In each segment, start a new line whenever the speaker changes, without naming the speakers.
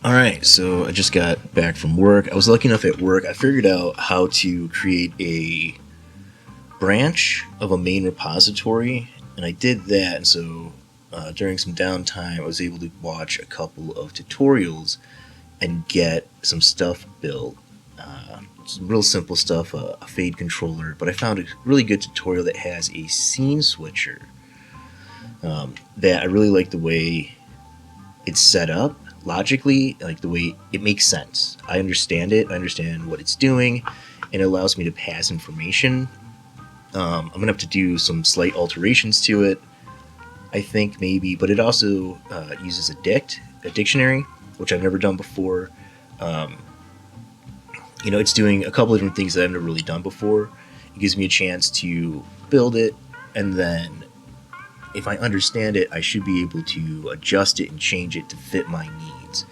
Alright, so I just got back from work. I was lucky enough at work, I figured out how to create a branch of a main repository, and I did that, and so during some downtime, I was able to watch a couple of tutorials and get some stuff built. Some real simple stuff, a fade controller, but I found a really good tutorial that has a scene switcher that I really like the way it's set up logically, like the way it makes sense. I understand it, I understand what it's doing, and it allows me to pass information. I'm gonna have to do some slight alterations to it, I think maybe, but it also uses a dictionary, which I've never done before. Um, it's doing a couple of different things that I've never really done before. It gives me a chance to build it, and then if I understand it, I should be able to adjust it and change it to fit my needs.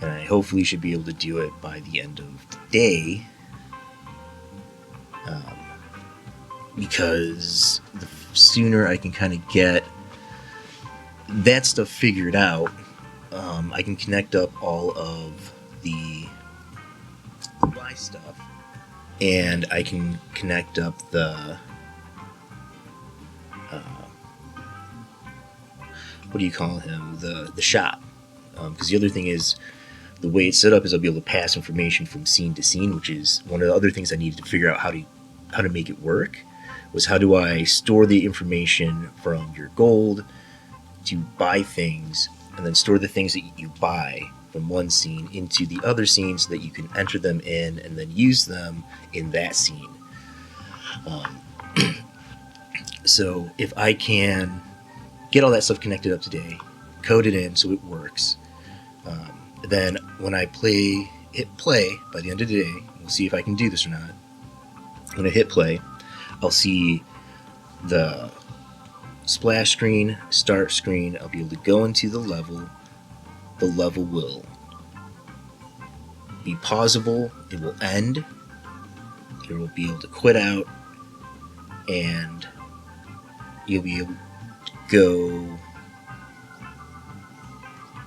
And I hopefully should be able to do it by the end of the day, um, because the sooner I can kind of get that stuff figured out, I can connect up all of the UI stuff, and I can connect up the what do you call him, the shop, because the other thing is the way it's set up is I'll be able to pass information from scene to scene, which is one of the other things I needed to figure out how to make it work. Was how do I store the information from your gold to buy things, and then store the things that you buy from one scene into the other scene so that you can enter them in and then use them in that scene. Um, so if I can get all that stuff connected up today, code it in so it works, then when I hit play by the end of the day, we'll see if I can do this or not. When I hit play, I'll see the splash screen, start screen. I'll be able to go into the level. The level will be pausable. It will end. You will be able to quit out, and you'll be able to go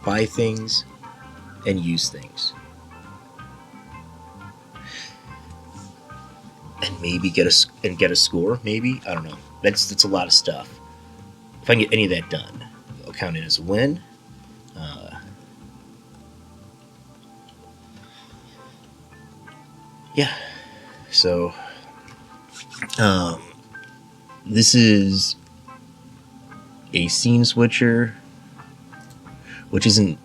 buy things and use things, and maybe get a score. Maybe, I don't know. That's a lot of stuff. If I can get any of that done, I'll count it as a win. Uh, yeah. So, this is a scene switcher, which isn't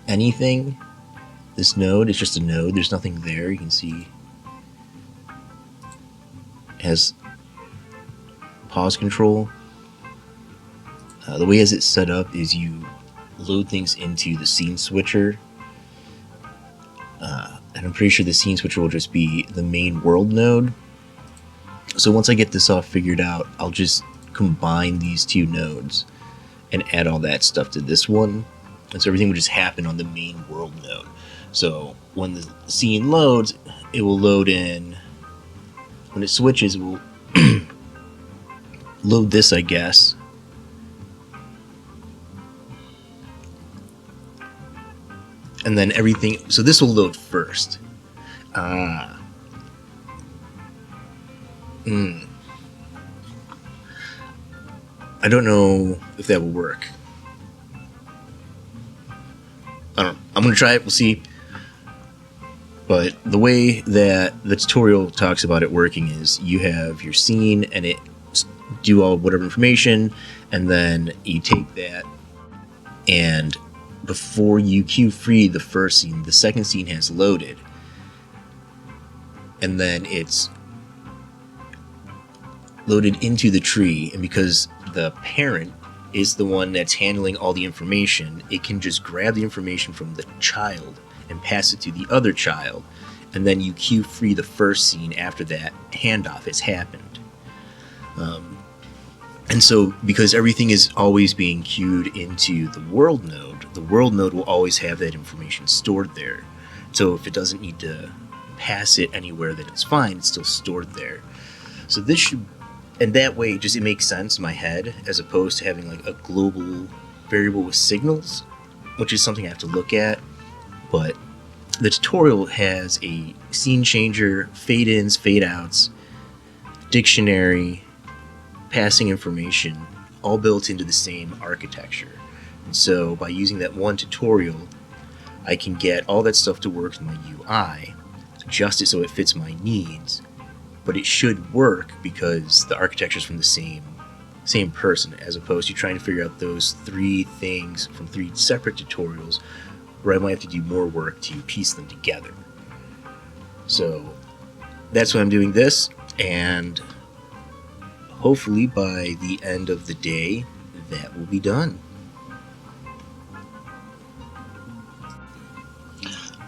anything. This node is just a node. There's nothing there. You can see it has pause control. The way as it's set up is you load things into the scene switcher, and I'm pretty sure the scene switcher will just be the main world node. So once I get this all figured out, I'll just combine these two nodes and add all that stuff to this one, and so everything will just happen on the main world node. So when the scene loads, it will load in. When it switches, it will load this, I guess. And then everything, so this will load first. I don't know if that will work. I don't know. I'm going to try it, we'll see. But the way that the tutorial talks about it working is you have your scene and it do all whatever information, and then you take that, and before you queue free the first scene, the second scene has loaded, and then it's loaded into the tree, and because the parent is the one that's handling all the information, it can just grab the information from the child and pass it to the other child, and then you queue free the first scene after that handoff has happened. And so, because everything is always being queued into the world node will always have that information stored there. So if it doesn't need to pass it anywhere, then it's fine, it's still stored there. So this should, and that way it makes sense in my head, as opposed to having like a global variable with signals, which is something I have to look at. but the tutorial has a scene changer, fade ins, fade outs, dictionary, passing information, all built into the same architecture. And so by using that one tutorial, I can get all that stuff to work with my UI, adjust it so it fits my needs, but it should work because the architecture is from the same person, as opposed to trying to figure out those three things from three separate tutorials where I might have to do more work to piece them together. So that's why I'm doing this, and hopefully by the end of the day that will be done.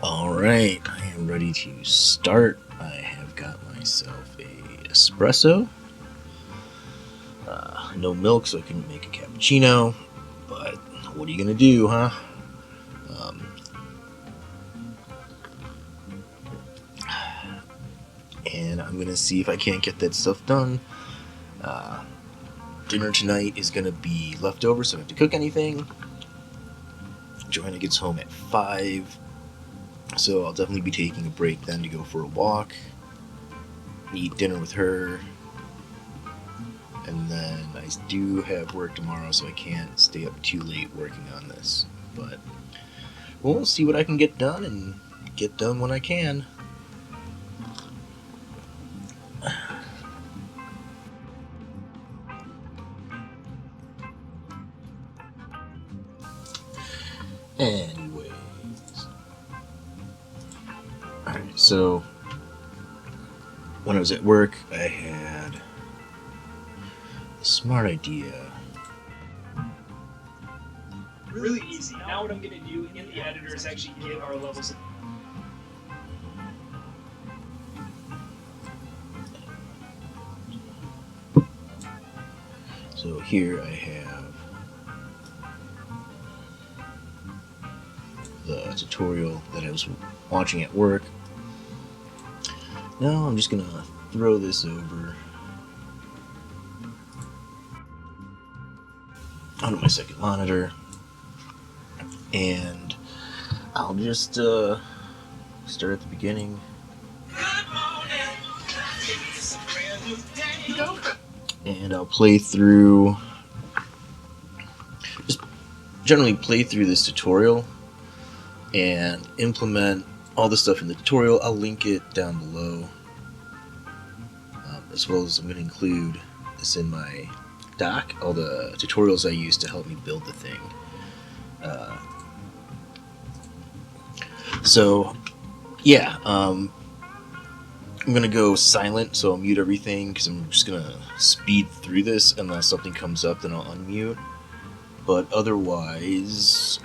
Alright, I am ready to start. I have got myself a espresso. No milk, so I couldn't make a cappuccino, but what are you gonna do, huh? And I'm gonna see if I can't get that stuff done. Dinner tonight is gonna be leftover, so I don't have to cook anything. Joanna gets home at 5, so I'll definitely be taking a break then to go for a walk, eat dinner with her, and then I do have work tomorrow, so I can't stay up too late working on this. But we'll see what I can get done, and get done when I can. Anyways. Alright, so when I was at work, I had a smart idea.
Really easy. Now what I'm going to do in the editor is actually get our levels.
So here I have the tutorial that I was watching at work. Now I'm just going to throw this over onto my second monitor, and I'll just start at the beginning. And I'll play through, just generally play through this tutorial and implement all the stuff in the tutorial. I'll link it down below, as well as I'm going to include this in my doc, all the tutorials I use to help me build the thing. So yeah, I'm gonna go silent, so I'll mute everything because I'm just gonna speed through this. Unless something comes up, then I'll unmute. But otherwise,